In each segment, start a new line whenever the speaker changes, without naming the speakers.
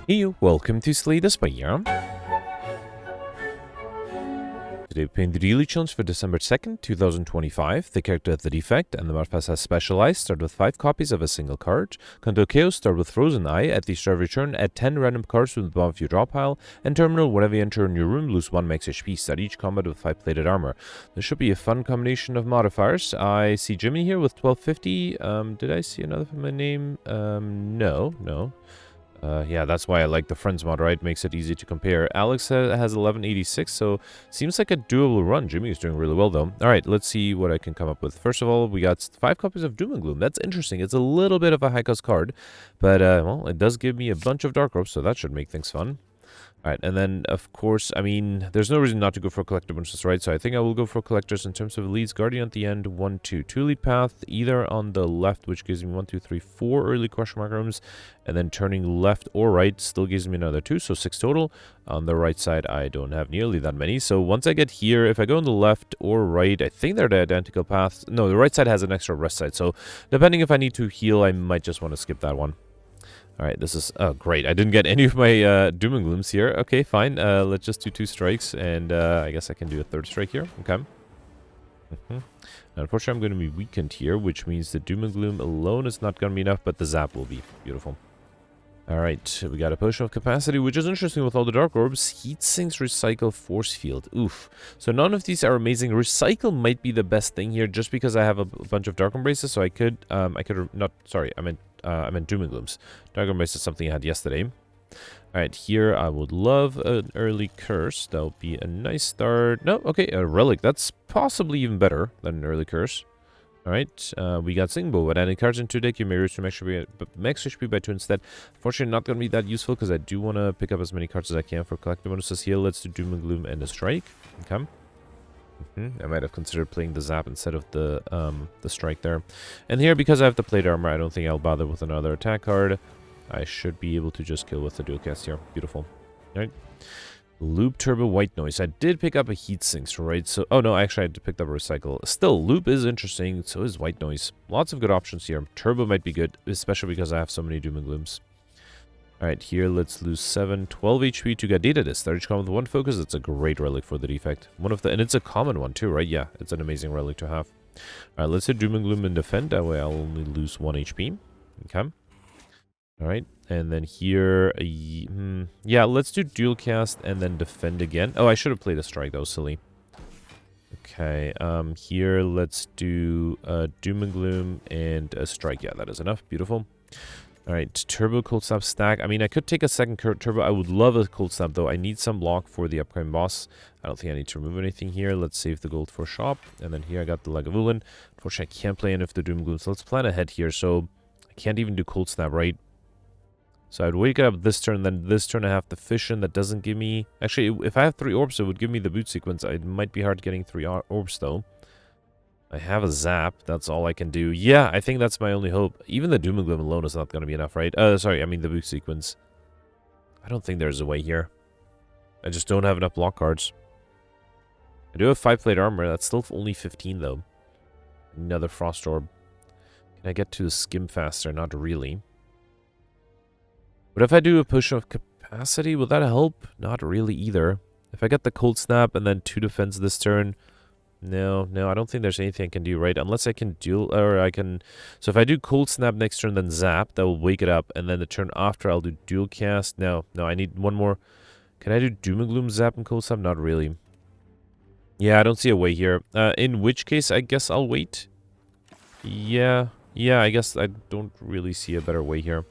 Hey, welcome to Slay the Spire. Today we're playing the daily challenge for December 2nd, 2025. The character has the Defect and the modifiers has Specialized. Start with 5 copies of a single card. Control Chaos, start with Frozen Eye. At the start of your turn, add 10 random cards from the bottom of your draw pile. And terminal, whenever you enter in your room, lose 1 max HP. Start each combat with 5 plated armor. This should be a fun combination of modifiers. I see Jimmy here with 1250. Did I see another from my name? No. Yeah, that's why I like the Friends mod, right? Makes it easy to compare. Alex has 1186, so seems like a doable run. Jimmy is doing really well, though. All right, let's see what I can come up with. First of all, we got 5 copies of Doom and Gloom. That's interesting. It's a little bit of a high-cost card, but, well, it does give me a bunch of Dark Robes, so that should make things fun. All right, and then, of course, I mean, there's no reason not to go for collector bonuses, right? So I think I will go for collectors in terms of leads. Guardian at the end, 1, 2. 2 lead path, either on the left, which gives me 1, 2, 3, 4 early question mark rooms, and then turning left or right still gives me another 2, so 6 total. On the right side, I don't have nearly that many. So once I get here, if I go on the left or right, I think they're the identical paths. No, the right side has an extra rest side, so depending if I need to heal, I might just want to skip that one. Alright, this is... Oh, great. I didn't get any of my Doom and Glooms here. Okay, fine. Let's just do 2 strikes, and I guess I can do a 3rd strike here. Okay. Unfortunately, I'm going to be weakened here, which means the Doom and Gloom alone is not going to be enough, but the Zap will be. Beautiful. Alright, we got a Potion of Capacity, which is interesting with all the Dark Orbs. Heat Sinks, Recycle, Force Field. Oof. So none of these are amazing. Recycle might be the best thing here, just because I have a bunch of Dark Embraces, so I could not... Sorry, I meant Doom and Glooms. Dark Embrace is something I had yesterday. Alright, here I would love an early Curse. That would be a nice start. No, okay, a Relic. That's possibly even better than an early Curse. Alright, we got Singbo. When adding cards into deck, you may reach max HP by 2 instead. Unfortunately, not going to be that useful because I do want to pick up as many cards as I can for collecting bonuses here. Let's do Doom and Gloom and a Strike. Okay. I might have considered playing the Zap instead of the Strike there. And here, because I have the plate armor, I don't think I'll bother with another attack card. I should be able to just kill with the dual cast here. Beautiful. Alright. Loop, Turbo, White Noise. I did pick up a Heat Sinks, right? So, oh no, actually I had to pick up a Recycle. Still, Loop is interesting, so is White Noise. Lots of good options here. Turbo might be good, especially because I have so many Doom and Glooms. Alright, here let's lose 7, 12 HP to get Data Disc. 30 common with 1 focus. It's a great relic for the Defect. And it's a common one too, right? Yeah, it's an amazing relic to have. Alright, let's hit Doom and Gloom and Defend. That way I'll only lose 1 HP. Okay. Alright, and then here... yeah, let's do Dual Cast and then Defend again. Oh, I should have played a Strike. That was silly. Okay, here let's do Doom and Gloom and a Strike. Yeah, that is enough. Beautiful. Alright, Turbo, Cold Snap, Stack. I mean, I could take a second Turbo. I would love a Cold Snap, though. I need some block for the upcoming boss. I don't think I need to remove anything here. Let's save the gold for shop. And then here I got the Lagavulin. Unfortunately, I can't play any of the Doom Gloom. So let's plan ahead here. So I can't even do Cold Snap, right? So I'd wake up this turn, then this turn I have the Fission. That doesn't give me... Actually, if I have 3 orbs, it would give me the boot sequence. It might be hard getting 3 orbs, though. I have a Zap. That's all I can do. Yeah, I think that's my only hope. Even the Doom and Gloom alone is not going to be enough, right? Sorry, I mean the boot sequence. I don't think there's a way here. I just don't have enough block cards. I do have 5 plate armor. That's still only 15, though. Another Frost Orb. Can I get to the Skim faster? Not really. But if I do a Push of Capacity, will that help? Not really either. If I get the Cold Snap and then 2 defense this turn... No, I don't think there's anything I can do, right? Unless I can dual, or I can... So if I do Cold Snap next turn, then Zap, that will wake it up. And then the turn after, I'll do Dual Cast. No, I need one more. Can I do Doom and Gloom, Zap, and Cold Snap? Not really. Yeah, I don't see a way here. In which case, I guess I'll wait. Yeah, I guess I don't really see a better way here.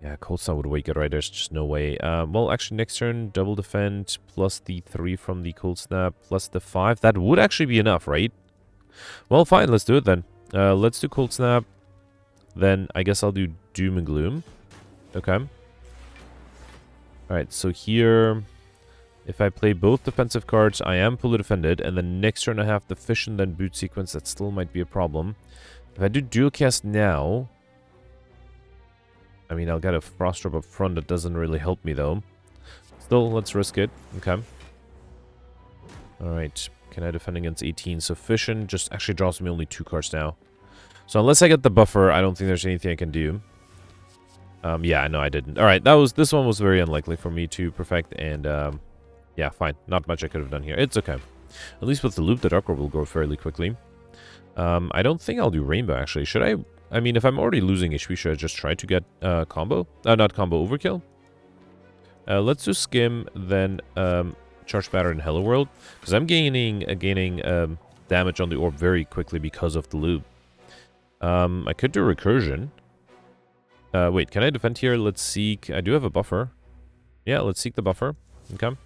Yeah, Cold Snap would wake it, right? There's just no way. Well, actually, next turn, double defend, plus the 3 from the Cold Snap, plus the 5. That would actually be enough, right? Well, fine, let's do it then. Let's do Cold Snap. Then, I guess I'll do Doom and Gloom. Okay. Alright, so here, if I play both defensive cards, I am fully defended. And then next turn, I have the Fission, then boot sequence. That still might be a problem. If I do Dual Cast now... I mean, I'll get a Frost Drop up front. That doesn't really help me, though. Still, let's risk it. Okay. Alright. Can I defend against 18? So Fission just actually draws me only 2 cards now. So unless I get the buffer, I don't think there's anything I can do. Yeah, no, I didn't. All right, this one was very unlikely for me to perfect, and yeah, fine. Not much I could have done here. It's okay. At least with the loop, the Dark Orb will grow fairly quickly. I don't think I'll do Rainbow, actually. Should I? I mean, if I'm already losing HP, should I just try to get combo? Not combo, overkill? Let's do Skim, then Charge Batter in Hello World. Because I'm gaining damage on the orb very quickly because of the loop. I could do Recursion. Wait, can I defend here? Let's seek... I do have a buffer. Yeah, let's seek the buffer. Okay.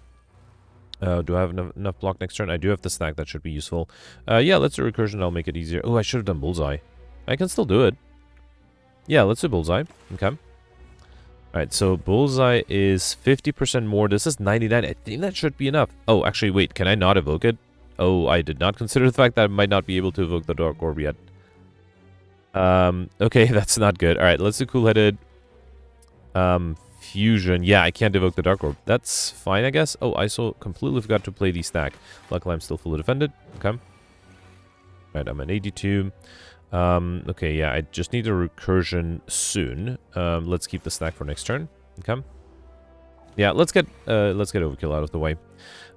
Do I have enough block next turn? I do have the stack. That should be useful. Yeah, let's do Recursion. I'll make it easier. Oh, I should have done Bullseye. I can still do it. Yeah, let's do Bullseye. Okay. Alright, so Bullseye is 50% more. This is 99. I think that should be enough. Oh, actually, wait. Can I not evoke it? Oh, I did not consider the fact that I might not be able to evoke the Dark Orb yet. Okay, that's not good. Alright, let's do Cool-Headed. Fusion. Yeah, I can't evoke the Dark Orb. That's fine, I guess. Oh, I so completely forgot to play the stack. Luckily, I'm still fully defended. Okay. Alright, I'm at 82. Okay, yeah, I just need a Recursion soon. Let's keep the stack for next turn. Okay. Yeah, let's get Overkill out of the way.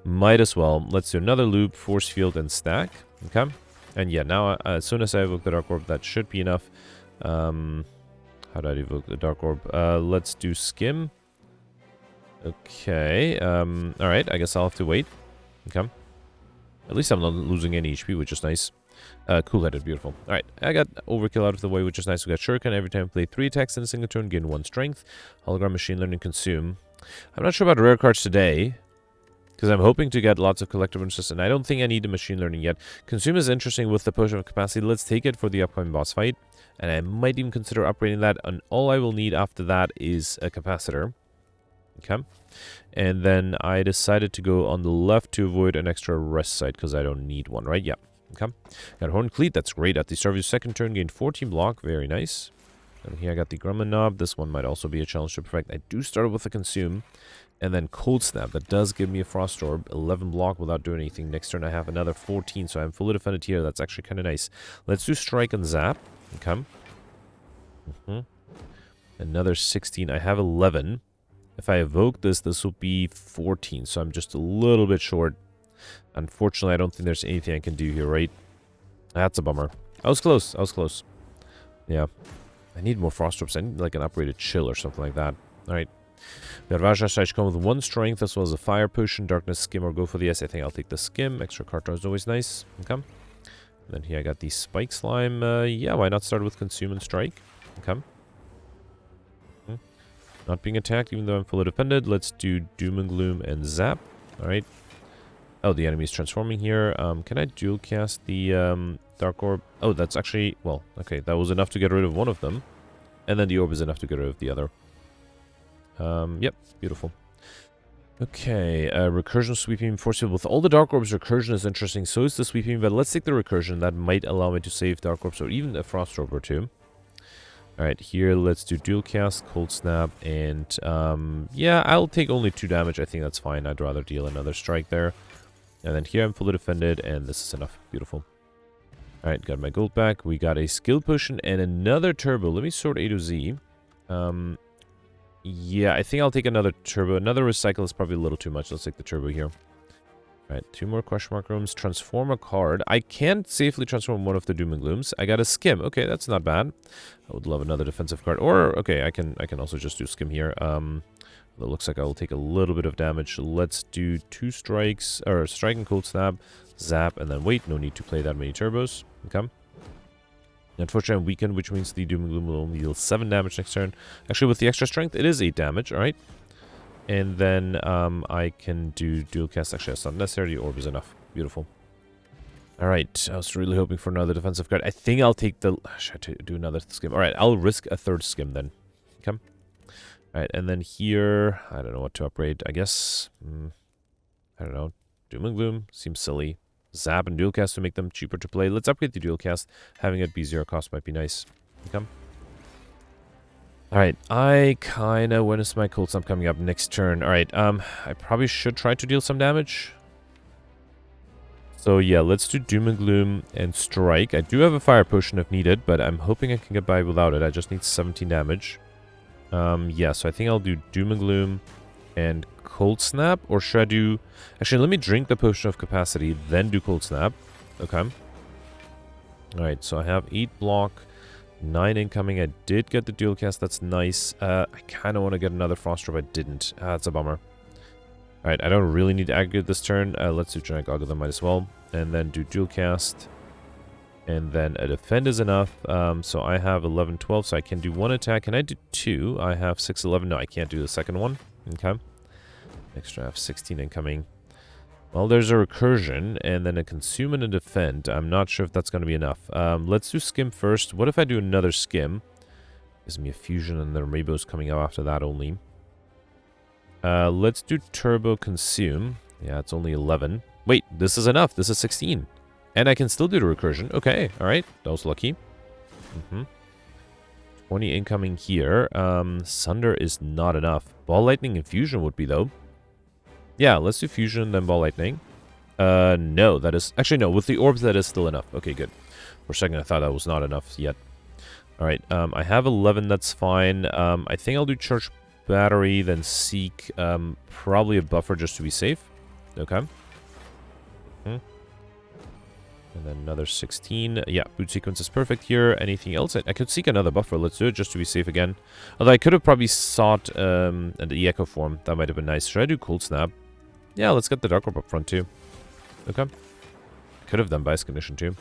Might as well. Let's do another loop, Force Field, and stack. Okay. And yeah, now as soon as I evoke the Dark Orb, that should be enough. How do I evoke the Dark Orb? Let's do Skim. Okay. Alright, I guess I'll have to wait. Okay. At least I'm not losing any HP, which is nice. Cool-Headed, beautiful. Alright, I got Overkill out of the way, which is nice. We got Shuriken. Every time I play 3 attacks in a single turn, gain 1 strength. Hologram, Machine Learning, Consume. I'm not sure about rare cards today, because I'm hoping to get lots of collector bonuses, and I don't think I need the Machine Learning yet. Consume is interesting with the Potion of Capacity. Let's take it for the upcoming boss fight, and I might even consider upgrading that, and all I will need after that is a Capacitor. Okay. And then I decided to go on the left to avoid an extra rest site, because I don't need one, right? Yeah. Okay. Got Horn Cleat, that's great. At the start of your second turn, gain 14 block, very nice. And here I got the Grumman Knob. This one might also be a challenge to perfect. I do start with a Consume, and then Cold Snap. That does give me a Frost Orb, 11 block without doing anything. Next turn I have another 14, so I'm fully defended here. That's actually kind of nice. Let's do Strike and Zap. Okay. Another 16. I have 11. If I evoke this, this will be 14, so I'm just a little bit short. Unfortunately, I don't think there's anything I can do here, right? That's a bummer. I was close. I was close. Yeah. I need more Frost Orbs. I need like an upgraded Chill or something like that. Alright. We got Raja Strike come with 1 strength as well as a Fire Potion, Darkness, Skim, or go for the S. I think I'll take the Skim. Extra card draw is always nice. Okay. And then here I got the Spike Slime. Yeah, why not start with Consume and Strike? Okay. Not being attacked even though I'm fully defended. Let's do Doom and Gloom and Zap. Alright. Oh, the enemy's transforming here. Can I dual cast the Dark Orb? Oh, that's actually... Well, okay, that was enough to get rid of one of them. And then the orb is enough to get rid of the other. Yep, beautiful. Okay, Recursion, Sweeping, Force Field. With all the Dark Orbs, Recursion is interesting. So is the Sweeping, but let's take the Recursion. That might allow me to save Dark Orbs or even a Frost Orb or 2. Alright, here let's do Dual Cast, Cold Snap, and yeah, I'll take only 2 damage. I think that's fine. I'd rather deal another strike there. And then here I'm fully defended, and this is enough. Beautiful. Alright, got my gold back. We got a skill potion and another turbo. Let me sort A to Z. Yeah, I think I'll take another turbo. Another recycle is probably a little too much. Let's take the turbo here. Alright, 2 more question mark rooms. Transform a card. I can't safely transform one of the Doom and Glooms. I got a Skim. Okay, that's not bad. I would love another defensive card. Or, okay, I can also just do Skim here. It looks like I will take a little bit of damage. Let's do 2 strikes, or Strike and Cold Snap, Zap, and then wait. No need to play that many turbos. Okay. Unfortunately, I'm weakened, which means the Doom and Gloom will only deal 7 damage next turn. Actually, with the extra strength, it is 8 damage. All right. And then I can do dual cast. Actually, that's not necessary. The orb is enough. Beautiful. All right. I was really hoping for another defensive card. I think I'll take the... Should I do another Skim? All right. I'll risk a 3rd Skim then. Okay. Alright, and then here, I don't know what to upgrade. I guess, I don't know. Doom and Gloom seems silly. Zap and Dual Cast to make them cheaper to play. Let's upgrade the Dual Cast. Having it be 0 cost might be nice. Okay. Alright, I kinda... When is my Cold Snap coming up next turn? Alright, I probably should try to deal some damage. So yeah, let's do Doom and Gloom and Strike. I do have a Fire Potion if needed, but I'm hoping I can get by without it. I just need 17 damage. Yeah, so I think I'll do Doom and Gloom and Cold Snap. Or should I do... Actually, let me drink the Potion of Capacity, then do Cold Snap. Okay. Alright, so I have 8 block, 9 incoming. I did get the dual cast. That's nice. I kind of want to get another Frost Drop. I didn't. That's a bummer. Alright, I don't really need to aggregate this turn. Let's do Giant Goggle, then might as well. And then do dual cast. And then a defend is enough. So I have 11, 12, so I can do 1 attack. Can I do 2? I have 6, 11. No, I can't do the second one. Okay. Extra, I have 16 incoming. Well, there's a recursion, and then a consume and a defend. I'm not sure if that's going to be enough. Let's do skim first. What if I do another skim? Gives me a fusion, and the rainbow's coming out after that only. Let's do turbo consume. Yeah, it's only 11. Wait, this is enough. This is 16. And I can still do the recursion. Okay, alright. That was lucky. 20 incoming here. Sunder is not enough. Ball Lightning and Fusion would be, though. Yeah, let's do Fusion, then Ball Lightning. No, that is... Actually, no. With the orbs, that is still enough. Okay, good. For a second, I thought that was not enough yet. Alright, I have 11. That's fine. I think I'll do Charge Battery, then Seek. Probably a buffer just to be safe. Okay. And then another 16. Yeah, boot sequence is perfect here. Anything else? I could seek another buffer. Let's do it just to be safe again. Although I could have probably sought the Echo form. That might have been nice. Should I do Cold Snap? Yeah, let's get the Dark Orb up front too. Okay. Could have done Bias Condition too.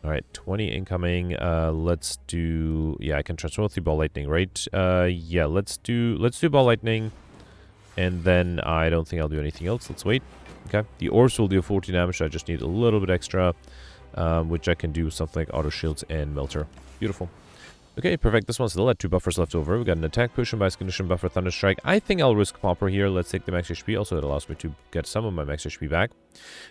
Alright, 20 incoming. Let's do... Yeah, I can transform with the Ball Lightning, right? Yeah, let's do Ball Lightning. And then I don't think I'll do anything else. Let's wait. Okay, the orbs will do 40 damage. I just need a little bit extra, which I can do with something like Auto Shields and Melter. Beautiful. Okay, perfect. This one still had 2 buffers left over. We got an attack potion, bias condition buffer, thunder strike. I think I'll risk Pauper here. Let's take the max HP. Also, it allows me to get some of my max HP back.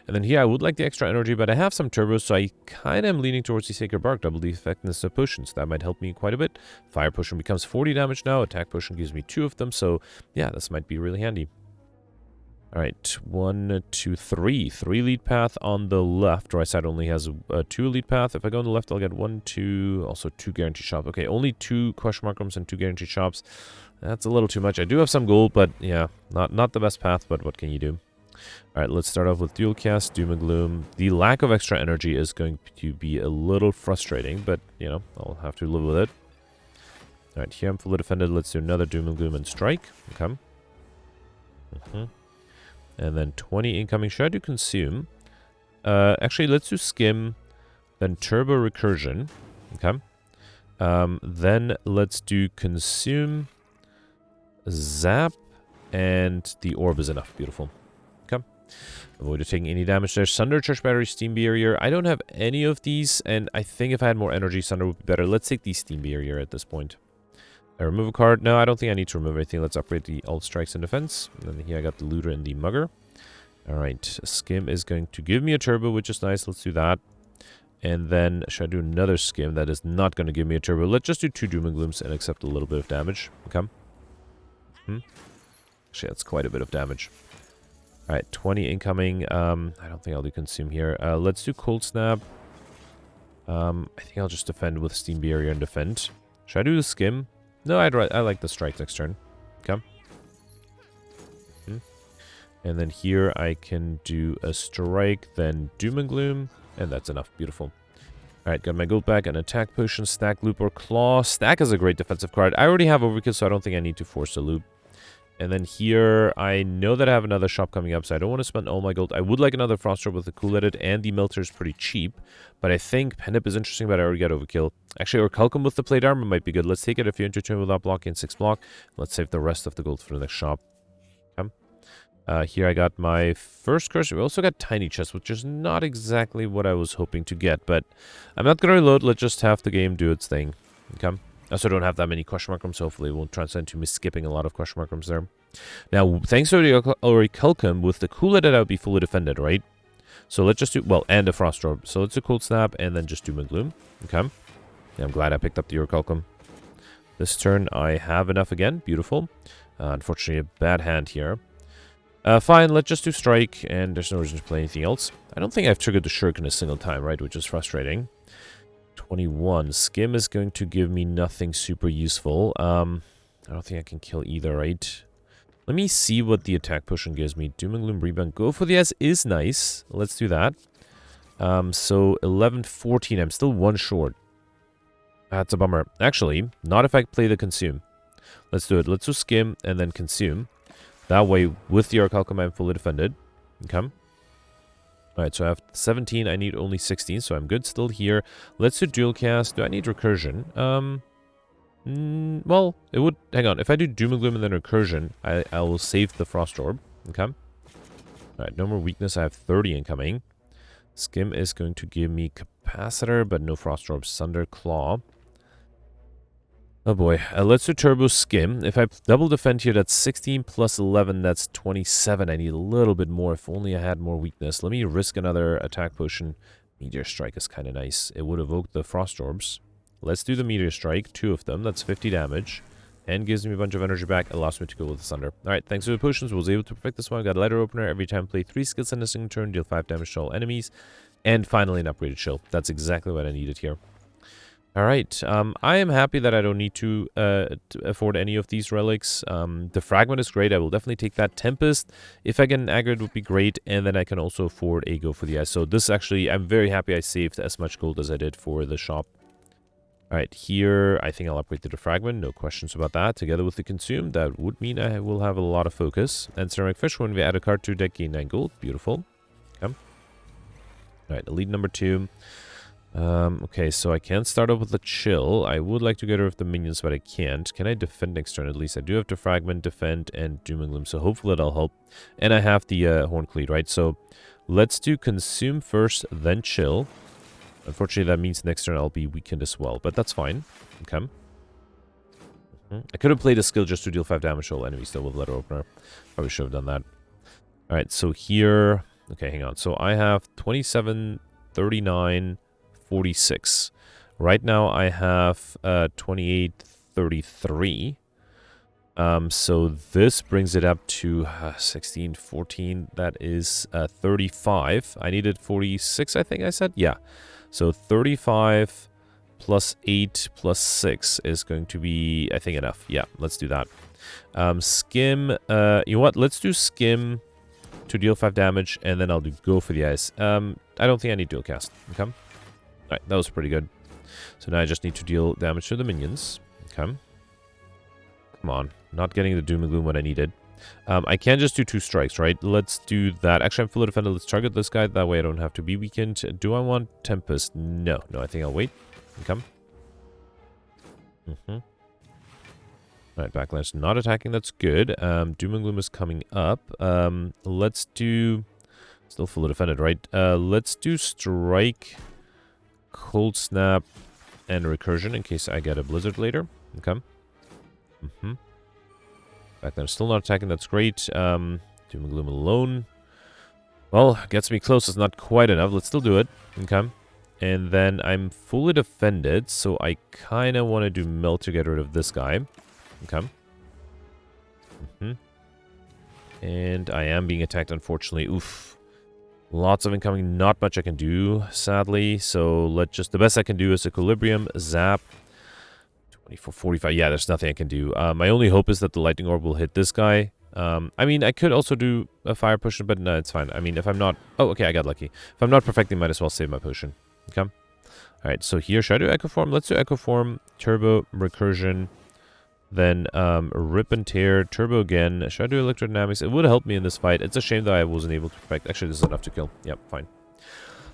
And then here, I would like the extra energy, but I have some turbos, so I kind of am leaning towards the Sacred Bark. Double the effectiveness of potions. That might help me quite a bit. Fire potion becomes 40 damage now. Attack potion gives me 2 of them, so yeah, this might be really handy. Alright, 1, 2, 3. 3 lead path on the left. Right side only has 2 lead path. If I go on the left, I'll get 1, 2, also 2 guaranteed shops. Okay, only 2 question mark rooms and 2 guaranteed shops. That's a little too much. I do have some gold, but yeah, not the best path, but what can you do? Alright, let's start off with dual cast, Doom and Gloom. The lack of extra energy is going to be a little frustrating, but, you know, I'll have to live with it. Alright, here I'm fully defended. Let's do another Doom and Gloom and strike. Okay. And then 20 incoming. Should I do consume? Actually, let's do skim. Then turbo recursion. Okay. Then let's do consume, zap, and the orb is enough. Beautiful. Okay. Avoid taking any damage there. Sunder, Charge Battery, Steam Barrier. I don't have any of these, and I think if I had more energy, Sunder would be better. Let's take the Steam Barrier at this point. I remove a card. No, I don't think I need to remove anything. Let's upgrade the alt strikes and defense. And then here I got the looter and the mugger. Alright, skim is going to give me a turbo, which is nice. Let's do that. And then should I do another skim? That is not going to give me a turbo. Let's just do 2 doom and glooms and accept a little bit of damage. Okay. Actually, that's quite a bit of damage. Alright, 20 incoming. I don't think I'll do consume here. Let's do cold snap. I think I'll just defend with steam barrier and defend. Should I do the skim? No, I like the strike next turn. Okay. And then here I can do a strike, then doom and gloom, and that's enough. Beautiful. Alright, got my gold back, an attack potion, stack, loop, or claw. Stack is a great defensive card. I already have overkill, so I don't think I need to force a loop. And then here, I know that I have another shop coming up, so I don't want to spend all my gold. I would like another frost drop with the cool edit, and the melter is pretty cheap. But I think Penip is interesting, but I already got overkill. Actually, Orichalcum with the plate armor might be good. Let's take it if you interturn without blocking 6 block. Let's save the rest of the gold for the next shop. Okay. Here I got my first curse. We also got tiny chest, which is not exactly what I was hoping to get. But I'm not going to reload. Let's just have the game do its thing. Okay. I also don't have that many question mark rooms, so hopefully it won't transcend to me skipping a lot of question mark rooms there. Now, thanks to the Orichalcum, with the cool edit, I would be fully defended, right? So let's just do, well, and a frost orb. So let's do cold snap and then just doom and gloom. Okay. Yeah, I'm glad I picked up the Orichalcum. This turn, I have enough again. Beautiful. Unfortunately, a bad hand here. Fine, let's just do strike, and there's no reason to play anything else. I don't think I've triggered the shuriken a single time, right? Which is frustrating. 21. Skim is going to give me nothing super useful. I don't think I can kill either, right? Let me see what the attack potion gives me. Doom and Gloom Rebound. Go for the S is nice. Let's do that. So 11, 14. I'm still one short. That's a bummer. Actually, not if I play the Consume. Let's do it. Let's do Skim and then Consume. That way, with the Orichalcum, I'm fully defended. Okay. Alright, so I have 17. I need only 16, so I'm good still here. Let's do Dual Cast. Do I need Recursion? Well, it would... Hang on. If I do Doom and Gloom and then Recursion, I will save the Frost Orb. Okay. Alright, no more weakness. I have 30 incoming. Skim is going to give me Capacitor, but no Frost Orb. Sunder Claw. Oh boy. Let's do Turbo Skim. If I double defend here, that's 16 plus 11. That's 27. I need a little bit more. If only I had more weakness. Let me risk another attack potion. Meteor Strike is kind of nice. It would evoke the Frost Orbs. Let's do the Meteor Strike. 2 of them. That's 50 damage. And gives me a bunch of energy back. Allows me to go with the Sunder. Alright, thanks to the potions, I was able to perfect this one. I got a Letter Opener. Every time play 3 skills in a single turn, deal 5 damage to all enemies. And finally an upgraded shield. That's exactly what I needed here. Alright, I am happy that I don't need to afford any of these relics. The Fragment is great. I will definitely take that. Tempest, if I get an aggregate, would be great. And then I can also afford a Go for the Ice. So this actually, I'm very happy I saved as much gold as I did for the shop. Alright, here, I think I'll upgrade to the Fragment. No questions about that. Together with the Consume, that would mean I will have a lot of focus. And Ceramic Fish, when we add a card to deck, gain 9 gold. Beautiful. Okay. Alright, Elite number 2. Okay, so I can start off with the Chill. I would like to get rid of the minions, but I can't. Can I defend next turn at least? I do have to Fragment, Defend, and Doom and Gloom, so hopefully that'll help. And I have the Horncleave, right? So let's do Consume first, then Chill. Unfortunately, that means next turn I'll be weakened as well, but that's fine. Okay. I could have played a skill just to deal 5 damage to all enemies, though, with Letter Opener. Probably should have done that. Alright, so here... Okay, hang on. So I have 27, 39... 46. Right now I have 28, 33. So this brings it up to 16, 14. That is 35. I needed 46, I think I said. Yeah. So 35 plus 8 plus 6 is going to be, I think, enough. Yeah, let's do that. Skim. You know what? Let's do Skim to deal 5 damage, and then I'll do Go for the Ice. I don't think I need Dual Cast. Okay. Alright, that was pretty good. So now I just need to deal damage to the minions. Okay. Come on. Not getting the Doom and Gloom when I needed. I can just do 2 strikes, right? Let's do that. Actually, I'm fully defended. Let's target this guy. That way I don't have to be weakened. Do I want Tempest? No. No, I think I'll wait. Okay. Alright, Backlander's not attacking. That's good. Doom and Gloom is coming up. Let's do... Still fully defended, right? Let's do Strike... Cold Snap and Recursion in case I get a Blizzard later. Okay. Back then, still not attacking. That's great. Doom and Gloom alone. Well, gets me close. It's not quite enough. Let's still do it. Okay. And then I'm fully defended, so I kind of want to do Melt to get rid of this guy. Okay. And I am being attacked, unfortunately. Oof. Lots of incoming, not much I can do, sadly. So let's just, the best I can do is Equilibrium, Zap, 24, 45. Yeah, there's nothing I can do. My only hope is that the Lightning Orb will hit this guy. I mean, I could also do a Fire Potion, but no, it's fine. I mean, if I'm not, oh, okay, I got lucky. If I'm not perfecting, might as well save my potion. Okay. Alright, so here, should I do Echo Form? Let's do Echo Form, Turbo, Recursion, then Rip and Tear, Turbo again. Should I do Electrodynamics? It would help me in this fight. It's a shame that I wasn't able to perfect. Actually, this is enough to kill. Yep, fine.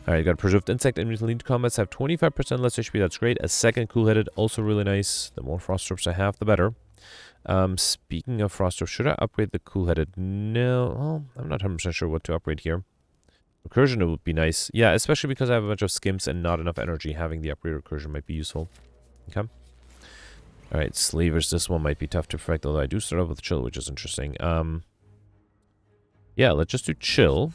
Alright, got Preserved Insect. Enemies lead combats have 25% less HP. That's great. A second Cool-Headed, also really nice. The more Frost Orbs I have, the better. Speaking of Frost Orbs, should I upgrade the Cool-Headed? No. Well, I'm not 100% sure what to upgrade here. Recursion would be nice. Yeah, especially because I have a bunch of Skims and not enough energy. Having the upgrade Recursion might be useful. Okay. Alright, Slavers, this one might be tough to perfect, although I do start off with Chill, which is interesting. Yeah, let's just do Chill.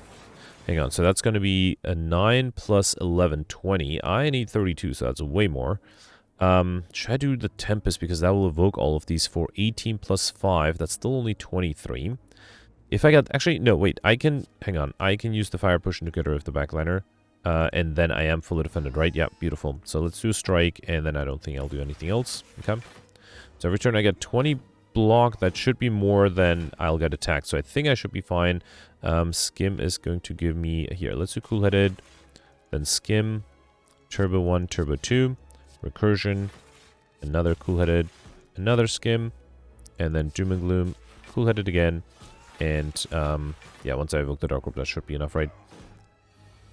Hang on, so that's going to be a 9 plus 11, 20. I need 32, so that's way more. Should I do the Tempest, because that will evoke all of these for 18 plus 5. That's still only 23. If I got... Actually, no, wait, I can... Hang on, I can use the Fire Potion to get rid of the Backliner. And then I am fully defended, right? Yeah, beautiful. So let's do a strike, and then I don't think I'll do anything else. Okay. So every turn I get 20 block. That should be more than I'll get attacked. So I think I should be fine. Skim is going to give me... Here, let's do cool-headed. Then Skim. Turbo 1, Turbo 2. Recursion. Another cool-headed. Another Skim. And then Doom and Gloom. Cool-headed again. And, yeah, once I evoke the Dark Orb, that should be enough, right?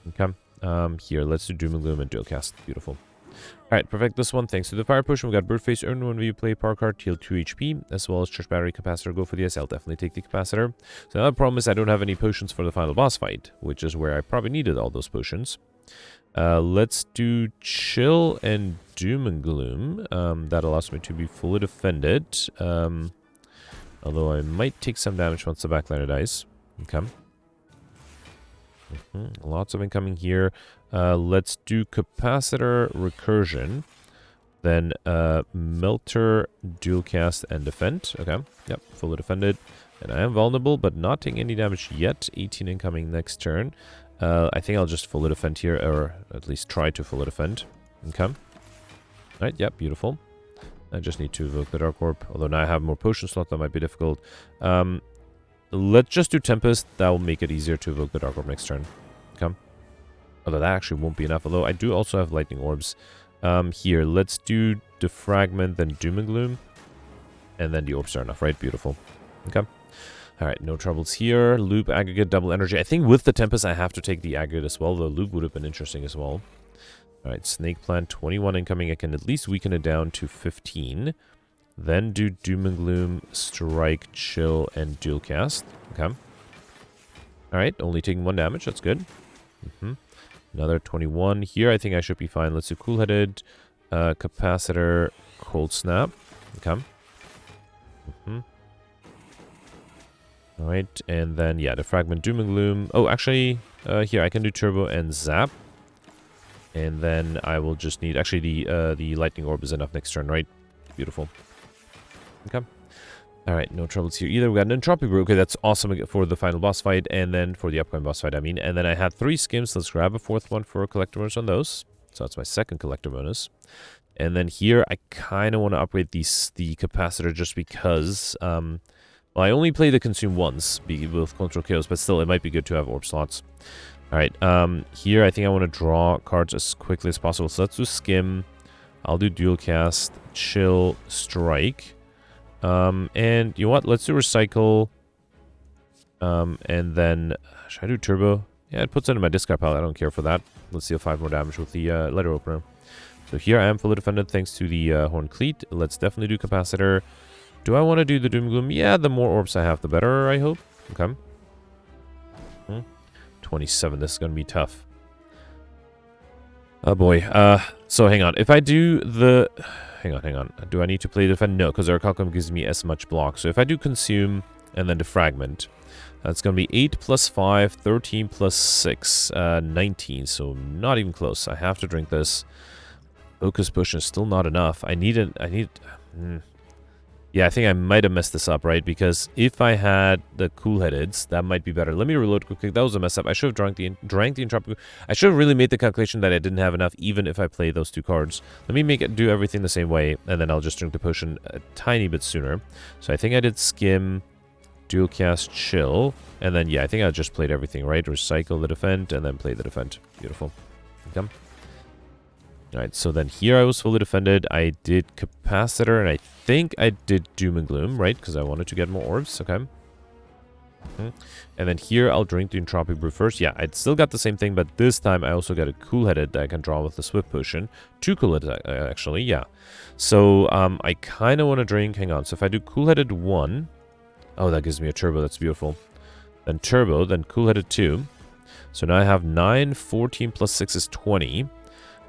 Okay. Here, let's do Doom and Gloom and dual cast. Beautiful. Alright, perfect this one. Thanks to the fire potion, we got Birdface, earn when you play power card, heal 2 HP, as well as Charge Battery Capacitor. Go for the S. I'll definitely take the Capacitor. So another problem is I don't have any potions for the final boss fight, which is where I probably needed all those potions. Let's do Chill and Doom and Gloom. That allows me to be fully defended. Although I might take some damage once the backliner dies. Okay. Lots of incoming here. Let's do Capacitor, Recursion. Then Melter, Dual Cast, and Defend. Okay, yep, fully defended. And I am vulnerable, but not taking any damage yet. 18 incoming next turn. I think I'll just fully defend here, or at least try to fully defend. Okay. Alright, yep, beautiful. I just need to evoke the Dark Orb. Although now I have more potion slot, that might be difficult. Let's just do Tempest. That will make it easier to evoke the Dark Orb next turn. Okay. Although that actually won't be enough. Although I do also have Lightning Orbs. Here, let's do Defragment, then Doom and Gloom. And then the Orbs are enough, right? Beautiful. Okay. Alright, no troubles here. Loop, Aggregate, Double Energy. I think with the Tempest, I have to take the Aggregate as well. The Loop would have been interesting as well. Alright, Snake Plant, 21 incoming. I can at least weaken it down to 15. Then do Doom and Gloom, Strike, Chill, and Dual Cast. Okay. Alright, only taking 1 damage. That's good. Another 21. Here, I think I should be fine. Let's do Cool-Headed, Capacitor, Cold Snap. Okay. Alright, and then, yeah, the Fragment, Doom and Gloom. Oh, actually, here, I can do Turbo and Zap. And then I will just need... Actually, the Lightning Orb is enough next turn, right? Beautiful. Okay. Alright, no troubles here either. We got an Entropy Brew. Okay, that's awesome for the final boss fight, and then for the upcoming boss fight, I mean. And then I had 3 Skims. Let's grab a 4th one for a collector bonus on those. So that's my 2nd collector bonus. And then here, I kind of want to upgrade the Capacitor just because... well, I only play the Consume once with Control Chaos, but still, it might be good to have Orb slots. Alright, here, I think I want to draw cards as quickly as possible. So let's do Skim. I'll do Dual Cast, Chill, Strike. And you know what? Let's do Recycle. And then, should I do Turbo? Yeah, it puts it in my discard pile. I don't care for that. Let's deal 5 more damage with the Letter Opener. So here I am fully defended thanks to the Horn Cleat. Let's definitely do Capacitor. Do I want to do the Doom Gloom? Yeah, the more orbs I have, the better, I hope. Okay. 27. This is going to be tough. Oh boy. So hang on. If I do the... Hang on. Do I need to play Defend? No, because Arcalcum gives me as much block. So if I do Consume and then Defragment, that's going to be 8 plus 5, 13 plus 6, 19. So not even close. I have to drink this. Focus Potion is still not enough. Yeah, I think I might have messed this up, right? Because if I had the Cool-Headeds, that might be better. Let me reload quickly. That was a mess up. I should have drank the Entropic. I should have really made the calculation that I didn't have enough, even if I play those 2 cards. Let me do everything the same way, and then I'll just drink the potion a tiny bit sooner. So I think I did Skim, Dual Cast, Chill, and then, yeah, I think I just played everything, right? Recycle the Defend, and then play the Defend. Beautiful. Okay. Alright, so then here I was fully defended. I did Capacitor, and I think I did Doom and Gloom, right? Because I wanted to get more orbs. Okay. And then here I'll drink the Entropic Brew first. Yeah, I still got the same thing, but this time I also got a Cool-Headed that I can draw with the Swift Potion. 2 Cool-Headed, actually, yeah. So I kind of want to drink... Hang on. So if I do Cool-Headed 1... Oh, that gives me a Turbo. That's beautiful. Then Turbo, then Cool-Headed 2. So now I have 9, 14 plus 6 is 20.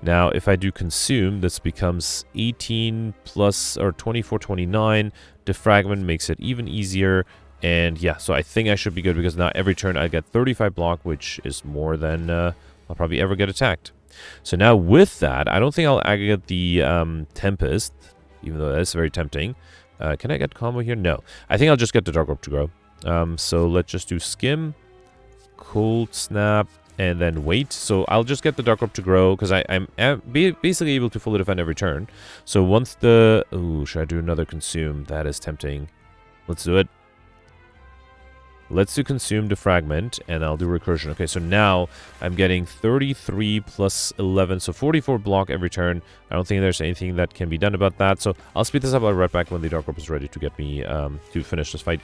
Now, if I do Consume, this becomes 18 plus, or 24, 29. Defragment makes it even easier. And yeah, so I think I should be good because now every turn I get 35 block, which is more than I'll probably ever get attacked. So now with that, I don't think I'll aggregate the Tempest, even though that's very tempting. Can I get combo here? No. I think I'll just get the Dark Orb to grow. So let's just do Skim, Cold Snap, and then wait. So I'll just get the Dark Orb to grow, because I'm basically able to fully defend every turn. So once the... Ooh, should I do another Consume? That is tempting. Let's do it. Let's do Consume the Fragment, and I'll do Recursion. Okay, so now I'm getting 33 plus 11, so 44 block every turn. I don't think there's anything that can be done about that, so I'll speed this up. I'll be right back when the Dark Orb is ready to get me to finish this fight.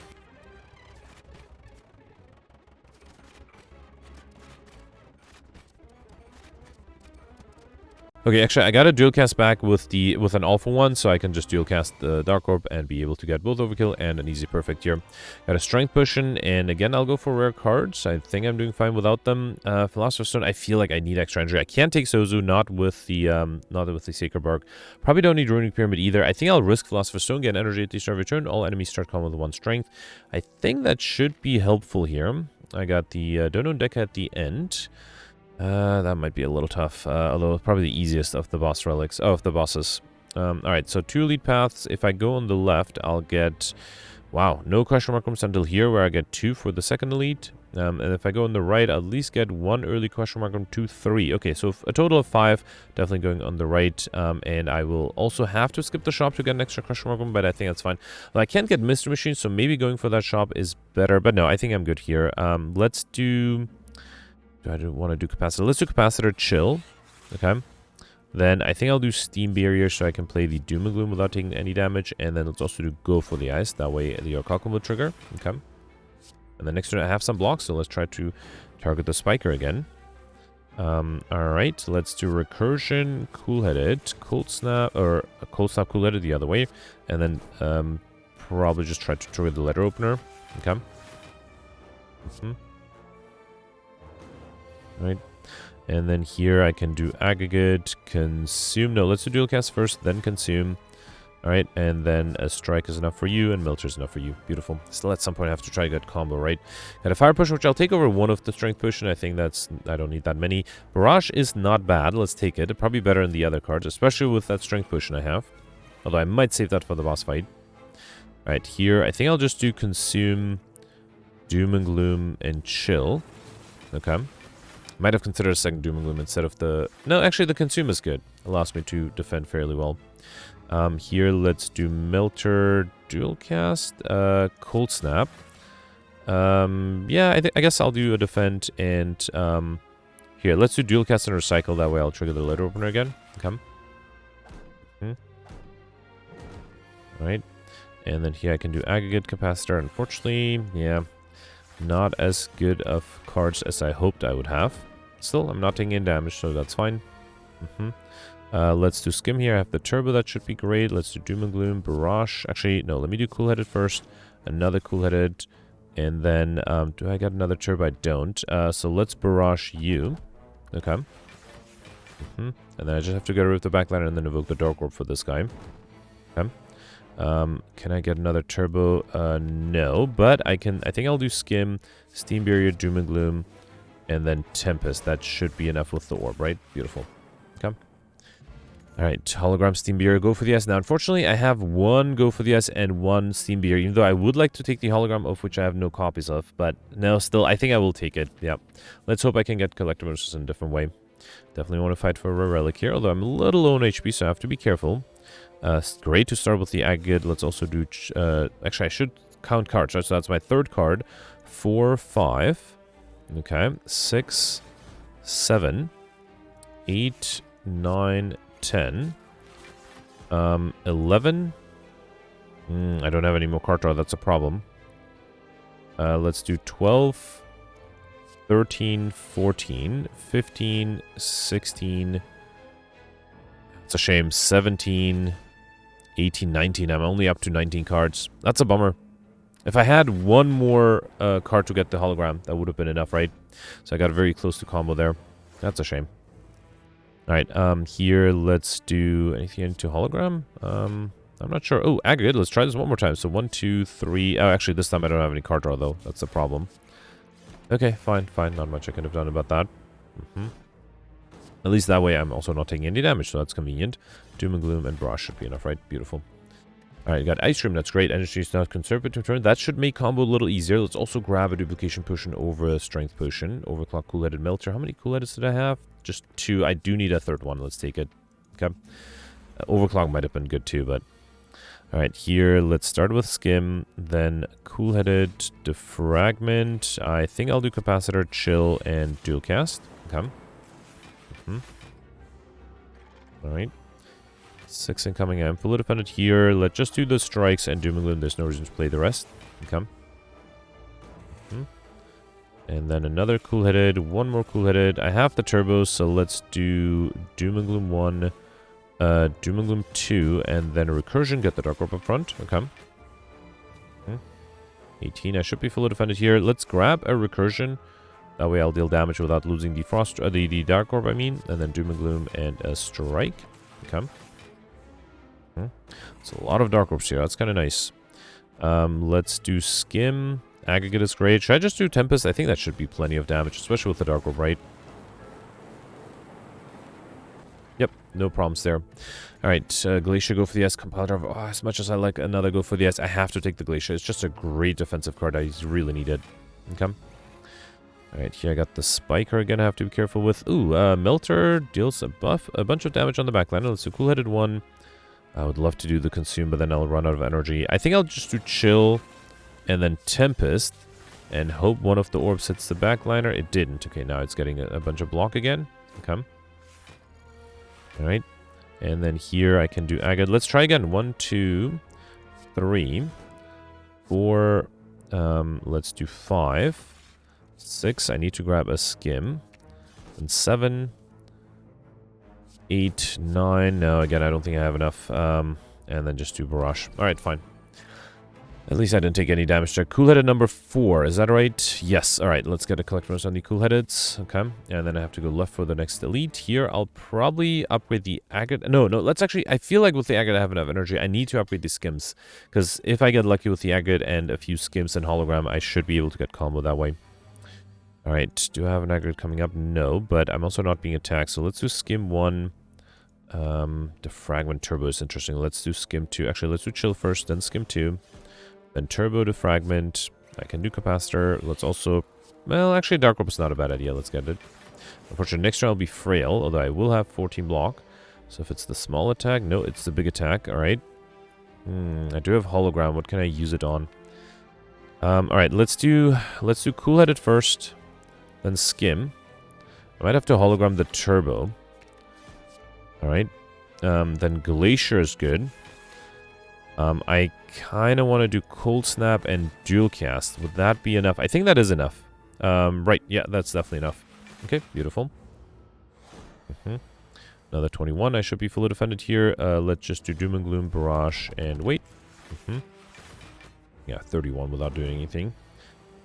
Okay, actually, I got a dual cast back with an alpha one, so I can just dual cast the Dark Orb and be able to get both overkill and an easy perfect here. Got a strength potion, and again, I'll go for rare cards. I think I'm doing fine without them. Philosopher's Stone, I feel like I need extra energy. I can't take Sozu, not with the Sacred Bark. Probably don't need Runic Pyramid either. I think I'll risk Philosopher's Stone, get energy at the start of your turn. All enemies start coming with 1 strength. I think that should be helpful here. I got the Dono Deca at the end. That might be a little tough, although probably the easiest of the boss relics. Oh, of the bosses. Alright, so 2 elite paths. If I go on the left, I'll get... Wow, no question mark rooms until here, where I get 2 for the second elite. And if I go on the right, I'll at least get 1 early question mark room, 2, 3. Okay, so a total of 5, definitely going on the right. And I will also have to skip the shop to get an extra question mark room, but I think that's fine. Well, I can't get Mystery Machine, so maybe going for that shop is better. But no, I think I'm good here. Let's do... I don't want to do Capacitor. Let's do Capacitor Chill. Okay. Then I think I'll do Steam Barrier so I can play the Doom and Gloom without taking any damage. And then let's also do Go for the Ice. That way the Orkalkum will trigger. Okay. And then next turn I have some blocks, so let's try to target the Spiker again. Alright, let's do Recursion, Cool-Headed, Cold Snap, or Cold Snap, Cool-Headed the other way. And then probably just try to trigger the Letter Opener. Okay. Right, and then here I can do Aggregate, Consume. No, let's do Dual Cast first, then Consume. Alright, and then a Strike is enough for you, and Melter is enough for you. Beautiful. Still at some point I have to try to get combo, right? Got a Fire Potion, which I'll take over 1 of the Strength Potion. I think that's... I don't need that many. Barrage is not bad. Let's take it. Probably better than the other cards, especially with that Strength Potion I have. Although I might save that for the boss fight. Alright, here I think I'll just do Consume, Doom and Gloom, and Chill. Okay. Might have considered a second Doom and Gloom instead of the... No, actually the Consume is good. Allows me to defend fairly well. Here, let's do Melter, Dual Cast, Cold Snap. Yeah, I guess I'll do a Defend, and here, let's do Dual Cast and Recycle. That way I'll trigger the Letter Opener again. Okay. Alright. And then here I can do Aggregate, Capacitor. Unfortunately, yeah, not as good of cards as I hoped I would have. Still, I'm not taking any damage, so that's fine. Let's do Skim here. I have the Turbo. That should be great. Let's do Doom and Gloom, Barrage. Actually, no, let me do Cool-Headed first. Another Cool-Headed. And then, do I get another Turbo? I don't. So let's Barrage you. Okay. And then I just have to get rid of the backliner and then evoke the Dark Orb for this guy. Okay. Can I get another Turbo? No, but I can... I think I'll do Skim, Steam Barrier, Doom and Gloom, and then Tempest. That should be enough with the Orb, right? Beautiful. Okay. Alright, Hologram, Steam Barrier, Go for the S. Now, unfortunately, I have 1 Go for the S and 1 Steam Barrier, even though I would like to take the Hologram, of which I have no copies of. But no, still, I think I will take it. Yeah. Let's hope I can get Collector Bonuses in a different way. Definitely want to fight for a rare relic here, although I'm a little low on HP, so I have to be careful. Great to start with the Aggregate. Let's also do... actually, I should count cards, right? So that's my 3rd card. 4, 5. Okay. 6, 7, 8, 9, 10. 11. I don't have any more card draw. That's a problem. Let's do 12, 13, 14, 15, 16. It's a shame. 17, 18, 19. I'm only up to 19 cards. That's a bummer. If I had 1 more card to get the hologram, that would have been enough, right? So I got very close to combo there. That's a shame. Alright, here, let's do anything into hologram. I'm not sure. Oh, Aggregate. Let's try this one more time. So 1, 2, 3. Oh, actually, this time I don't have any card draw, though. That's the problem. Okay, fine, fine. Not much I could have done about that. At least that way I'm also not taking any damage, so that's convenient. Doom and Gloom and Barrage should be enough, right? Beautiful. Alright, got Ice Cream. That's great. Energy is not conservative turn. That should make combo a little easier. Let's also grab a Duplication Potion over a Strength Potion. Overclock Cool-Headed Melter. How many Cool-Headeds did I have? Just 2. I do need a third one. Let's take it. Okay. Overclock might have been good too, but... Alright, here, let's start with Skim, then Cool-Headed, Defragment. I think I'll do Capacitor, Chill, and Dual Cast. Okay. Alright. 6 incoming. I'm fully defended here. Let's just do the strikes and Doom and Gloom. There's no reason to play the rest. Okay. And then another Cool-Headed, one more Cool-Headed. I have the turbos, so let's do Doom and Gloom 1, Doom and Gloom 2, and then a Recursion. Get the Dark Orb up front. Okay. 18. I should be fully defended here. Let's grab a Recursion. That way I'll deal damage without losing the Frost, the Dark Orb, I mean. And then Doom and Gloom and a Strike. Okay. It's a lot of Dark Orbs here. That's kind of nice. Let's do Skim. Aggregate is great. Should I just do Tempest? I think that should be plenty of damage, especially with the Dark Orb, right? Yep, no problems there. Alright, Glacier, go for the S. Compile Driver. Oh, as much as I like another go for the S, I have to take the Glacier. It's just a great defensive card. I really need it. Okay. Alright, here I got the Spiker again I have to be careful with. Ooh, Melter deals a bunch of damage on the backliner. Let's do Cool-Headed 1. I would love to do the Consume, but then I'll run out of energy. I think I'll just do Chill and then Tempest and hope one of the orbs hits the backliner. It didn't. Okay, now it's getting a bunch of block again. Okay. Alright. And then here I can do Agate. Let's try again. 1, 2, 3, 4. Let's do 5. 6. I need to grab a Skim. And 7. 8, 9. No, again, I don't think I have enough. And then just do Barrage. Alright, fine. At least I didn't take any damage there. Cool-Headed number 4. Is that right? Yes. Alright, let's get a Collector's on the Cool-Headeds. Okay. And then I have to go left for the next Elite. Here, I'll probably upgrade the Agate. No, let's actually... I feel like with the Agate I have enough energy. I need to upgrade the Skims. Because if I get lucky with the Agate and a few Skims and Hologram, I should be able to get combo that way. Alright, do I have an Agate coming up? No, but I'm also not being attacked. So let's do Skim 1. Defragment Turbo is interesting. Let's do Skim 2. Actually, let's do Chill first, then Skim 2. Then Turbo Defragment. I can do Capacitor. Let's also... Well, actually, Dark Orb is not a bad idea. Let's get it. Unfortunately, next turn I'll be Frail, although I will have 14 block. So if it's the small attack... No, it's the big attack. Alright. I do have Hologram. What can I use it on? Alright, let's do Cool-Headed first. Then Skim. I might have to Hologram the Turbo. Alright. Then Glacier is good. I kind of want to do Cold Snap and Dual Cast. Would that be enough? I think that is enough. Right. Yeah, that's definitely enough. Okay, beautiful. Another 21. I should be fully defended here. Let's just do Doom and Gloom, Barrage, and wait. Yeah, 31 without doing anything.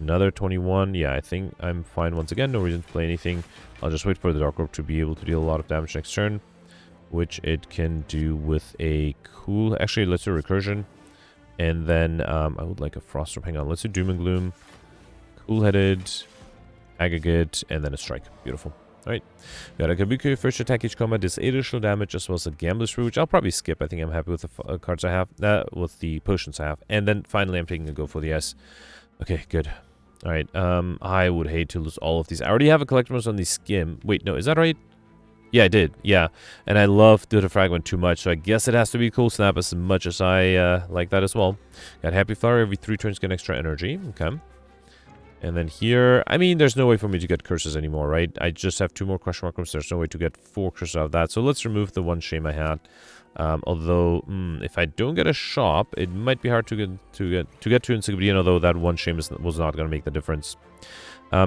Another 21. Yeah, I think I'm fine once again. No reason to play anything. I'll just wait for the Dark Orb to be able to deal a lot of damage next turn, which it can do with a cool... Actually, let's do Recursion. And then I would like a Frost Orb. Hang on, let's do Doom and Gloom. Cool-Headed, Aggregate, and then a Strike. Beautiful. Alright. Got a Kabuki first attack each combat, does 8 additional damage, as well as a Gambler's Brew, which I'll probably skip. I think I'm happy with the cards I have, with the potions I have. And then finally I'm taking a go for the S. Okay, good. Alright, I would hate to lose all of these. I already have a Collector's on the Skim. Wait, no, is that right? Yeah, I did. Yeah. And I love the Defragment too much, so I guess it has to be Cool Snap as much as I like that as well. Got Happy Flower. Every 3 turns get extra energy. Okay. And then here, I mean, there's no way for me to get curses anymore, right? I just have 2 more question mark rooms. There's no way to get 4 curses out of that. So let's remove the 1 shame I had. Although, if I don't get a shop, it might be hard to get to Insignificant, although that 1 shame was not going to make the difference.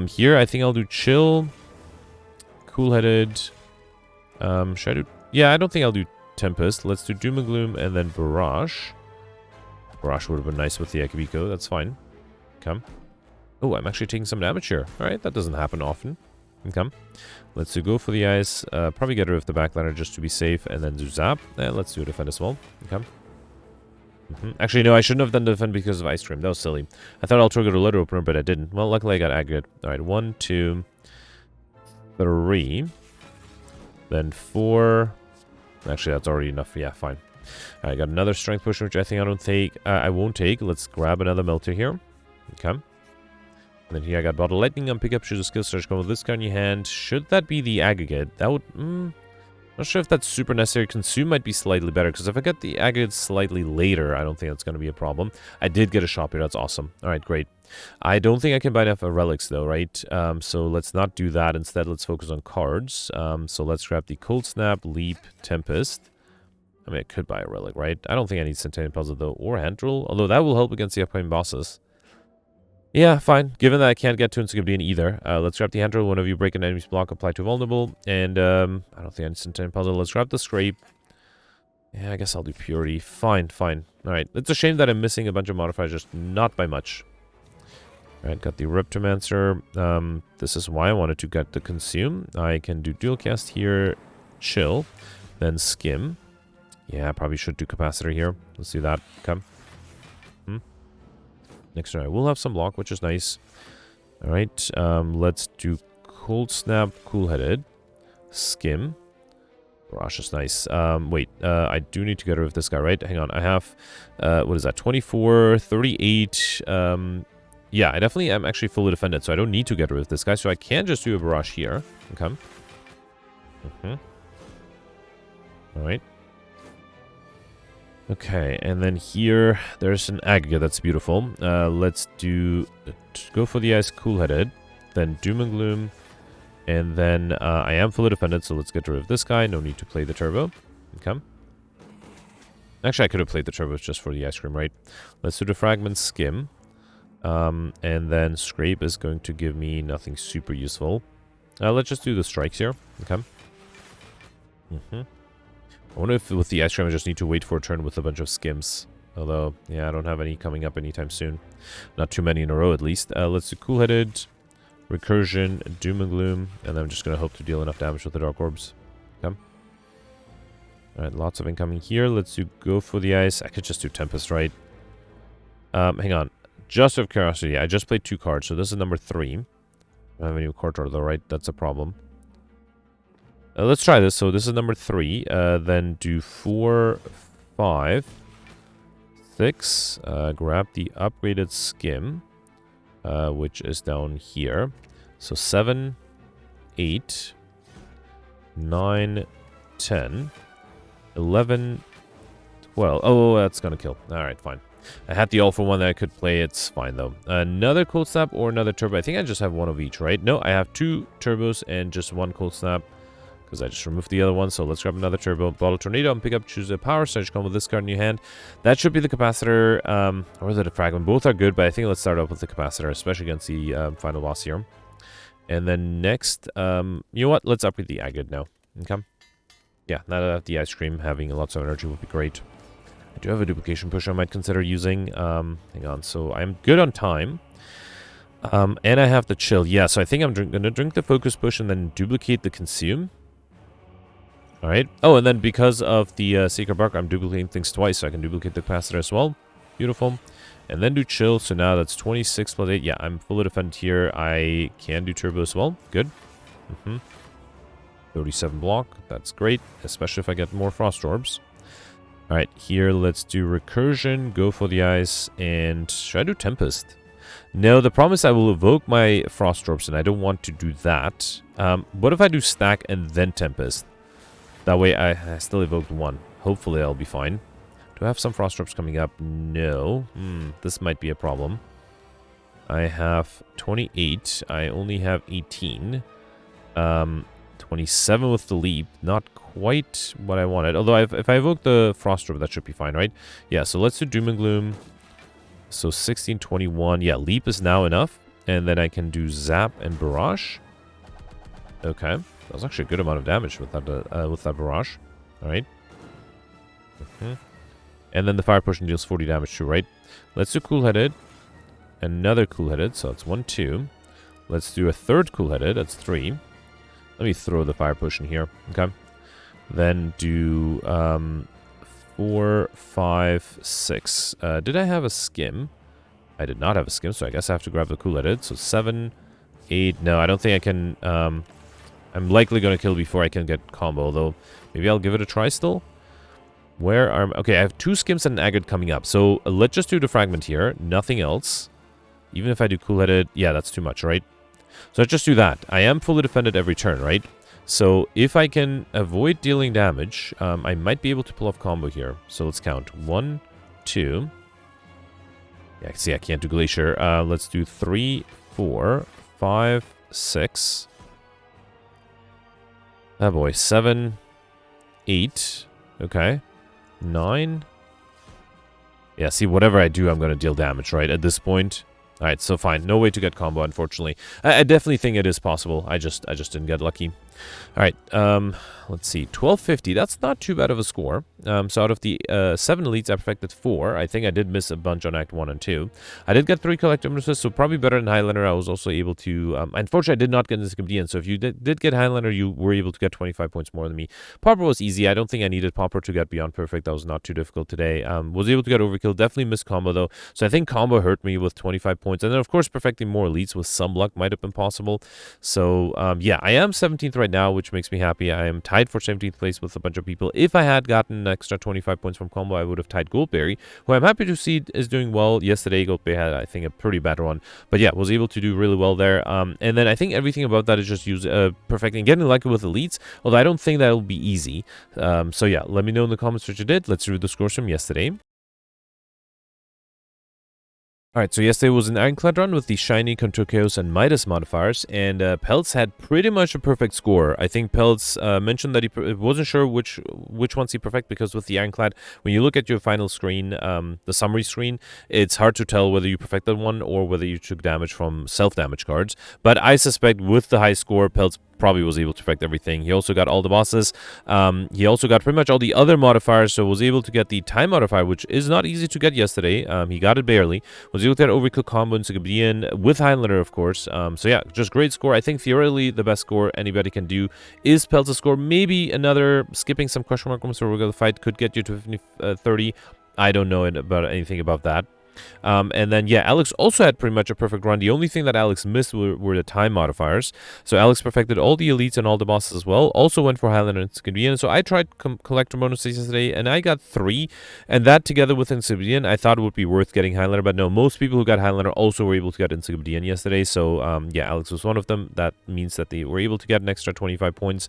Here, I think I'll do Chill. Cool-Headed. Should I do... Yeah, I don't think I'll do Tempest. Let's do Doom and Gloom and then Barrage. Barrage would have been nice with the Akibiko. That's fine. Come. Oh, I'm actually taking some damage here. Alright, that doesn't happen often. Come. Let's go for the ice. Probably get rid of the backliner just to be safe. And then do Zap. Let's do Defend as well. Come. Actually, no, I shouldn't have done Defend because of Ice Cream. That was silly. I thought I'll trigger a letter opener, but I didn't. Well, luckily I got Aggregate. Alright, 1, 2, 3... Then 4. Actually, that's already enough. Yeah, fine. Alright, got another strength potion, which I think I won't take. Let's grab another melter here. Okay. And then here I got bottle lightning on pickup, choose a skill search, come with this card in your hand. Should that be the aggregate? That would... not sure if that's super necessary. Consume might be slightly better, because if I get the aggregate slightly later, I don't think that's going to be a problem. I did get a shop here. That's awesome. Alright, great. I don't think I can buy enough relics, though, right? So let's not do that. Instead, let's focus on cards. So let's grab the Cold Snap, Leap, Tempest. I mean, I could buy a relic, right? I don't think I need Centennial Puzzle, though, or Hand Rule, although that will help against the upcoming bosses. Yeah, fine. Given that I can't get to Encyclopedia either, let's grab the Hand Rule. Whenever you break an enemy's block, apply to Vulnerable. And I don't think I need Centennial Puzzle. Let's grab the Scrape. Yeah, I guess I'll do Purity. Fine, fine. Alright, it's a shame that I'm missing a bunch of modifiers, just not by much. Alright, got the Reptomancer. This is why I wanted to get the Consume. I can do Dual Cast here, Chill, then Skim. Yeah, I probably should do Capacitor here. Let's do that. Okay. Next turn I will have some block, which is nice. Alright, let's do Cold Snap, Cool-Headed, Skim. Barrage is nice. Wait, I do need to get rid of this guy, right? Hang on, I have, what is that, 24, 38, yeah, I definitely am actually fully defended, so I don't need to get rid of this guy, so I can just do a Barrage here. Okay. Alright. Okay, and then here, there's an aggregate. That's beautiful. Let's go for the ice cool-headed, then Doom and Gloom, and then I am fully defended, so let's get rid of this guy. No need to play the turbo. Okay. Actually, I could have played the turbos just for the ice cream, right? Let's do the fragment Skim. And then Scrape is going to give me nothing super useful. Let's just do the strikes here. Okay. I wonder if with the ice cream I just need to wait for a turn with a bunch of skims. Although, yeah, I don't have any coming up anytime soon. Not too many in a row, at least. Let's do Cool-Headed, Recursion, Doom and Gloom, and then I'm just going to hope to deal enough damage with the Dark Orbs. Okay. Alright, lots of incoming here. Let's do Go for the Ice. I could just do Tempest, right? Hang on. Just out of curiosity, I just played 2 cards, so this is number 3. I don't have any card draw, though, right? That's a problem. Let's try this. So this is number 3. Then do 4, 5, 6. Grab the upgraded Skim, which is down here. So 7, 8, 9, 10, 11, 12. Oh, that's going to kill. All right, fine. I had the all-for one that I could play. It's fine, though. Another Cold Snap or another Turbo. I think I just have one of each, right? No, I have 2 Turbos and just 1 Cold Snap. Because I just removed the other one, so let's grab another Turbo. Bottle Tornado and pick up, choose a Power Surge, come with this card in your hand. That should be the Capacitor, or is it a Fragment? Both are good, but I think let's start off with the Capacitor, especially against the final boss here. And then next, you know what? Let's upgrade the Agate now. Okay? Yeah, now that I have the Ice Cream, having lots of energy would be great. I do have a Duplication Push I might consider using. Hang on, so I'm good on time. And I have the Chill. Yeah, so I think I'm going to drink the Focus Push and then duplicate the Consume. Alright. Oh, and then because of the Sacred Bark, I'm duplicating things twice, so I can duplicate the Capacitor as well. Beautiful. And then do Chill, so now that's 26 plus 8. Yeah, I'm fully defended here. I can do Turbo as well. Good. 37 block. That's great, especially if I get more Frost Orbs. Alright, here let's do Recursion, go for the Ice, and should I do Tempest? No, the problem is I will evoke my Frost Orbs, and I don't want to do that. What if I do Stack and then Tempest? That way I still evoked 1. Hopefully I'll be fine. Do I have some Frost Orbs coming up? No. This might be a problem. I have 28. I only have 18. 27 with the Leap. Not quite what I wanted. Although if I evoke the Frost Orb, that should be fine, right? Yeah, so let's do Doom and Gloom. So 16, 21. Yeah, Leap is now enough. And then I can do Zap and Barrage. Okay. That was actually a good amount of damage with that Barrage. Alright. And then the Fire Potion deals 40 damage too, right? Let's do Cool-Headed. Another Cool-Headed, so that's 1, 2. Let's do a third Cool-Headed, that's 3. Let me throw the Fire Potion here. Okay. Then do 4, 5, 6. Did I have a Skim? I did not have a Skim, so I guess I have to grab the Cool-Headed. So 7, 8. No, I don't think I can... I'm likely going to kill before I can get combo, though maybe I'll give it a try still. Where are... Okay, I have 2 skims and an agate coming up. So let's just do the fragment here. Nothing else. Even if I do cool-headed... Yeah, that's too much, right? So let's just do that. I am fully defended every turn, right? So if I can avoid dealing damage, I might be able to pull off combo here. So let's count. 1, 2... Yeah, see, I can't do Glacier. Let's do 3, 4, 5, 6. Oh boy, 7, 8. Okay. 9. Yeah, see, whatever I do, I'm going to deal damage, right, at this point. All right, so fine. No way to get combo, unfortunately. I definitely think it is possible. I just didn't get lucky. All right, let's see. 1250, that's not too bad of a score. So out of the 7 elites, I perfected 4. I think I did miss a bunch on Act 1 and 2. I did get 3 collective bonuses, so probably better than Highlander. I was also able to... unfortunately, I did not get into Comedian, so if you did get Highlander, you were able to get 25 points more than me. Pauper was easy. I don't think I needed Pauper to get beyond perfect. That was not too difficult today. Was able to get Overkill. Definitely missed combo, though. So I think combo hurt me with 25 points. And then, of course, perfecting more elites with some luck might have been possible. So, yeah, I am 17th right now, which makes me happy. I am tied for 17th place with a bunch of people. If I had gotten an extra 25 points from combo, I would have tied Goldberry, who I'm happy to see is doing well. Yesterday, Goldberry had, I think, a pretty bad one. But yeah, was able to do really well there. And then I think everything about that is just perfecting, getting lucky with elites, although I don't think that will be easy. So yeah, let me know in the comments what you did. Let's read the scores from yesterday. Alright, so yesterday was an Ironclad run with the Shiny, Conturcheos, and Midas modifiers, and Peltz had pretty much a perfect score. I think Peltz mentioned that he wasn't sure which ones he perfect, because with the Ironclad, when you look at your final screen, the summary screen, it's hard to tell whether you perfected one or whether you took damage from self-damage cards. But I suspect with the high score, Peltz probably was able to perfect everything. He also got all the bosses. He also got pretty much all the other modifiers, so was able to get the time modifier, which is not easy to get yesterday. He got it barely. Was able to get Overkill combo in Sigabdian with Highlander, of course. So yeah, just great score. I think theoretically the best score anybody can do is Peltz's score. Maybe another skipping some question mark rooms for regular fight could get you to 30. I don't know about anything about that. And then, yeah, Alex also had pretty much a perfect run. The only thing that Alex missed were the time modifiers. So Alex perfected all the elites and all the bosses as well. Also went for Highlander and Insignidian. So I tried collector bonuses yesterday, and I got 3. And that together with Insignidian, I thought it would be worth getting Highlander. But no, most people who got Highlander also were able to get Insignidian yesterday. So, yeah, Alex was one of them. That means that they were able to get an extra 25 points.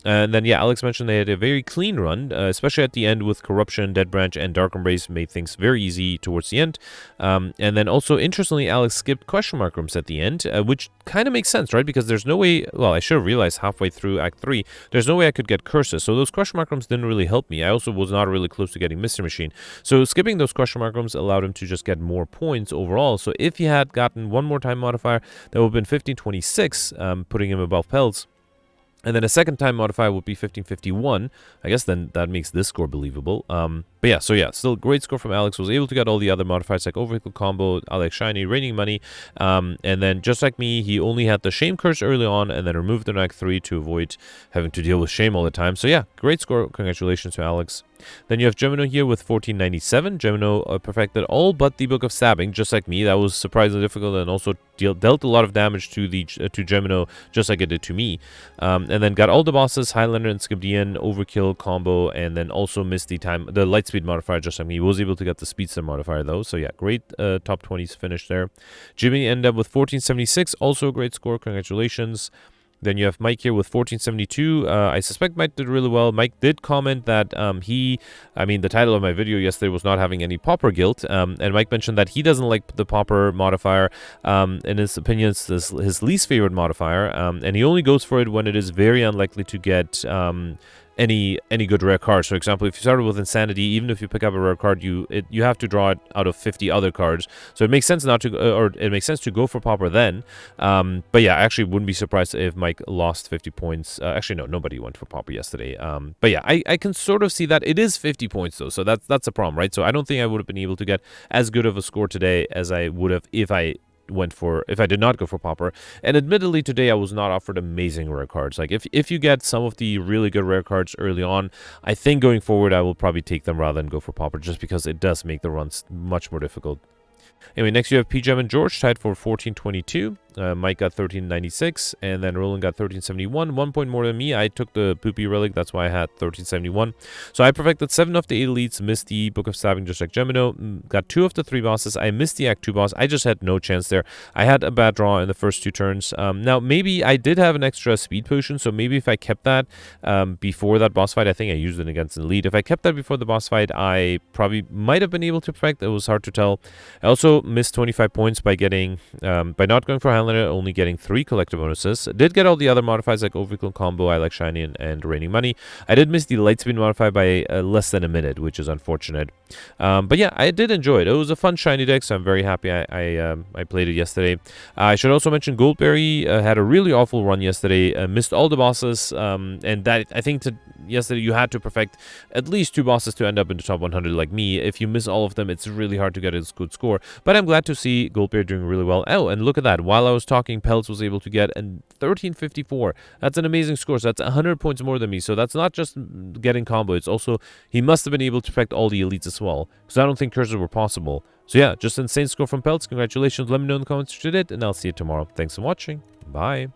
And then, yeah, Alex mentioned they had a very clean run, especially at the end with Corruption, Dead Branch, and Dark Embrace made things very easy towards the end. And then also, interestingly, Alex skipped question mark rooms at the end, which kind of makes sense, right? Because there's no way, well, I should have realized halfway through Act 3, there's no way I could get curses. So those question mark rooms didn't really help me. I also was not really close to getting Mystery Machine. So skipping those question mark rooms allowed him to just get more points overall. So if he had gotten one more time modifier, that would have been 1526, putting him above Peltz. And then a second time modifier would be 1551. I guess then that makes this score believable. But yeah, so yeah, still great score from Alex. Was able to get all the other modifiers like Overkill combo, Alex Shiny, Raining Money. And then just like me, he only had the Shame Curse early on and then removed it in Act 3 to avoid having to deal with Shame all the time. So yeah, great score. Congratulations to Alex. Then you have Gemino here with 1497. Gemino perfected all but the Book of Stabbing, just like me. That was surprisingly difficult and also dealt a lot of damage to Gemino, just like it did to me. And then got all the bosses, Highlander and Skibdian, Overkill combo, and then also missed the Lightspeed modifier, just like me. He was able to get the Speedster modifier, though. So yeah, great top 20s finish there. Jimmy ended up with 1476, also a great score. Congratulations. Then you have Mike here with 1472. I suspect Mike did really well. Mike did comment that the title of my video yesterday was not having any Pauper guilt. And Mike mentioned that he doesn't like the Pauper modifier. In his opinion, it's his least favorite modifier. And he only goes for it when it is very unlikely to get any good rare cards. For example, if you started with Insanity, even if you pick up a rare card, you have to draw it out of 50 other cards. So it makes sense not to, or it makes sense to go for Pauper then. But yeah, I actually wouldn't be surprised if Mike lost 50 points. Actually, no, nobody went for Pauper yesterday. But yeah, I can sort of see that it is 50 points though, so that's a problem, right? So I don't think I would have been able to get as good of a score today as I would have if I did not go for Pauper. And admittedly, today I was not offered amazing rare cards. Like if you get some of the really good rare cards early on, I think going forward I will probably take them rather than go for Pauper, just because it does make the runs much more difficult. Anyway, next you have PGM and George tied for 1422. Mike got 1396, and then Roland got 1371. 1 point more than me. I took the poopy relic, that's why I had 1371. So I perfected 7 of the 8 elites, missed the Book of Stabbing just like Gemino, got 2 of the 3 bosses. I missed the Act 2 boss. I just had no chance there. I had a bad draw in the first 2 turns. Now, maybe I did have an extra speed potion, so maybe if I kept that before that boss fight, I think I used it against an elite. If I kept that before the boss fight, I probably might have been able to perfect. It was hard to tell. I also missed 25 points by getting, by not going for Highlander, only getting 3 collective bonuses. I did get all the other modifiers like Overkill Combo, I Like Shiny, and Raining Money. I did miss the Lightspeed modifier by less than a minute, which is unfortunate. But yeah, I did enjoy it. It was a fun shiny deck, so I'm very happy I played it yesterday. I should also mention Goldberry had a really awful run yesterday, missed all the bosses, and that I think yesterday you had to perfect at least 2 bosses to end up in the top 100 like me. If you miss all of them, it's really hard to get a good score. But I'm glad to see Goldberry doing really well. Oh, and look at that. While I was talking, Peltz was able to get a 1354. That's an amazing score. So that's 100 points more than me. So that's not just getting combo. It's also, he must have been able to perfect all the elites as well, because I don't think cursors were possible. So yeah, just insane score from Peltz. Congratulations. Let me know in the comments if you did, and I'll see you tomorrow. Thanks for watching. Bye.